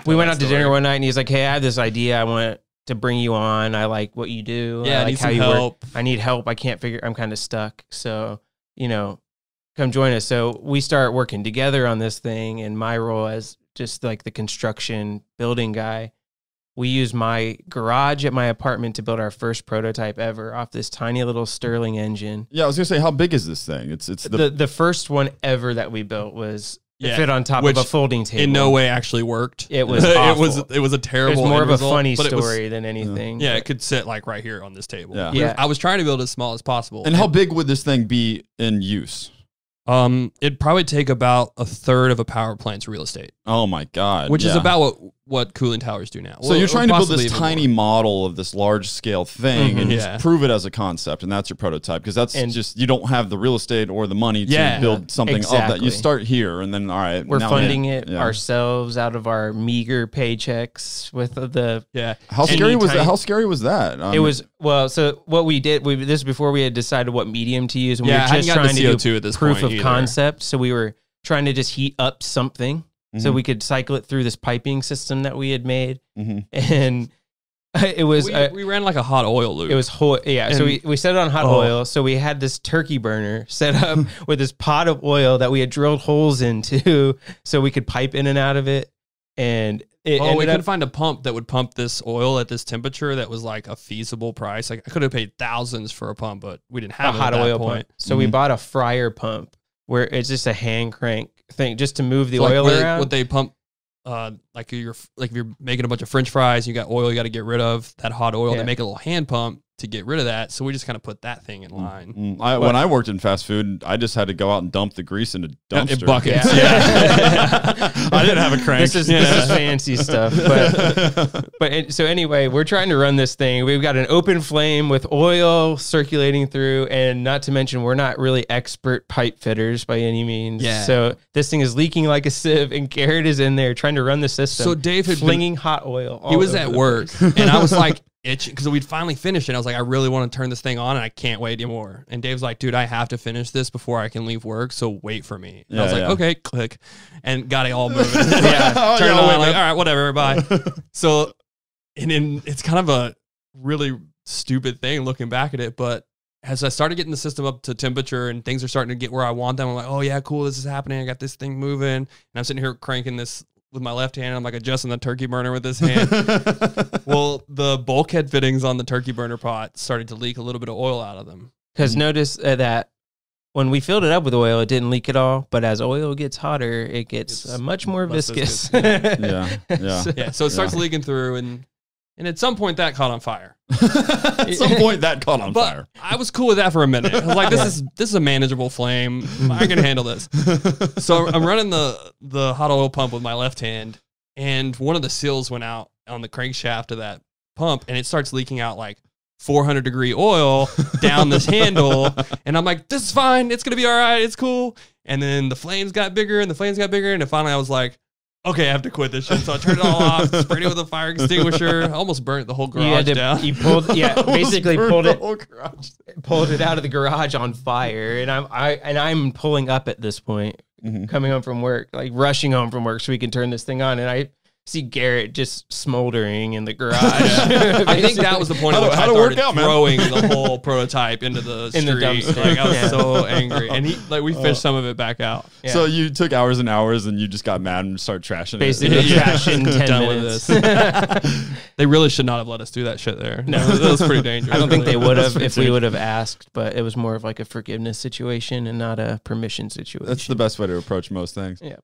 We went out to dinner one night, and he's like, "Hey, I have this idea. I want to bring you on. I like what you do. Yeah, I I like need how some you help. work. I need help. I can't figure. I'm kind of stuck. So, you know, come join us." So we start working together on this thing, and my role as just like the construction building guy. We used my garage at my apartment to build our first prototype ever off this tiny little Stirling engine. Yeah, I was gonna say, how big is this thing? It's the first one ever that we built was it fit on top of a folding table. In no way actually worked. It was awful. it was a terrible. It was more of a result, funny story than anything. Yeah, it could sit like right here on this table. Yeah. I was trying to build it as small as possible. And how big would this thing be in use? It'd probably take about a third of a power plant's real estate. Oh my God. Which is about what cooling towers do now. So you're trying to build this tiny model of this large scale thing and just prove it as a concept, and that's your prototype, because that's just, you don't have the real estate or the money to build something of that. You start here, and then all right, we're funding it ourselves out of our meager paychecks with the How scary was that? How scary was that? It was, well, so what we did, this is before we had decided what medium to use, and we were just trying to do at this proof of concept. So we were trying to just heat up something so we could cycle it through this piping system that we had made. And it was we ran like a hot oil loop. It was so we set it on hot oil. So we had this turkey burner set up with this pot of oil that we had drilled holes into so we could pipe in and out of it. And we couldn't find a pump that would pump this oil at this temperature that was like a feasible price. Like I could have paid thousands for a pump, but we didn't have a hot oil pump. So we bought a fryer pump where it's just a hand crank thing just to move the oil around. What they pump, like if you're making a bunch of French fries, you got oil you got to get rid of, that hot oil. They make a little hand pump to get rid of that. So we just kind of put that thing in line. When I worked in fast food, I just had to go out and dump the grease into dumpster. In buckets. I didn't have a crank. This is fancy stuff. So anyway, we're trying to run this thing. We've got an open flame with oil circulating through, and not to mention, we're not really expert pipe fitters by any means. Yeah. So this thing is leaking like a sieve, and Garret is in there trying to run the system. So Dave had flinging hot oil. He was at work, and I was like, because we'd finally finished it. I was like, I really want to turn this thing on, and I can't wait anymore. And Dave's like, dude, I have to finish this before I can leave work, so wait for me. And I was like, okay, click, and got it all moving. Turn it on, like, all right, whatever, bye. So, and then it's kind of a really stupid thing looking back at it, but as I started getting the system up to temperature and things are starting to get where I want them, I'm like, oh yeah, cool, this is happening. I got this thing moving, and I'm sitting here cranking this with my left hand. I'm like adjusting the turkey burner with this hand. Well, the bulkhead fittings on the turkey burner pot started to leak a little bit of oil out of them. Because notice that when we filled it up with oil, it didn't leak at all. But as oil gets hotter, it gets much more viscous. So it starts leaking through, and at some point that caught on fire. At some point that caught on fire. I was cool with that for a minute. I was like, this is a manageable flame. I can handle this. So I'm running the hot oil pump with my left hand, and one of the seals went out on the crankshaft of that pump, and it starts leaking out like 400-degree oil down this handle. And I'm like, this is fine. It's going to be all right. It's cool. And then the flames got bigger, and then finally I was like, okay, I have to quit this shit. So I turned it all off, sprayed it with a fire extinguisher, almost burnt the whole garage down. You pulled, basically pulled it out of the garage on fire. And I'm pulling up at this point, coming home from work, like rushing home from work so we can turn this thing on. And I see Garret just smoldering in the garage. I think that was the point at which I started throwing the whole prototype into the street. In the dumpster. Like, I was so angry. And we fished some of it back out. Yeah. So you took hours and hours, and you just got mad and started trashing Basically, trashing 10 minutes. They really should not have let us do that shit there. No, that was pretty dangerous. I don't think they would have if we would have asked, but it was more of like a forgiveness situation and not a permission situation. That's the best way to approach most things. Yeah.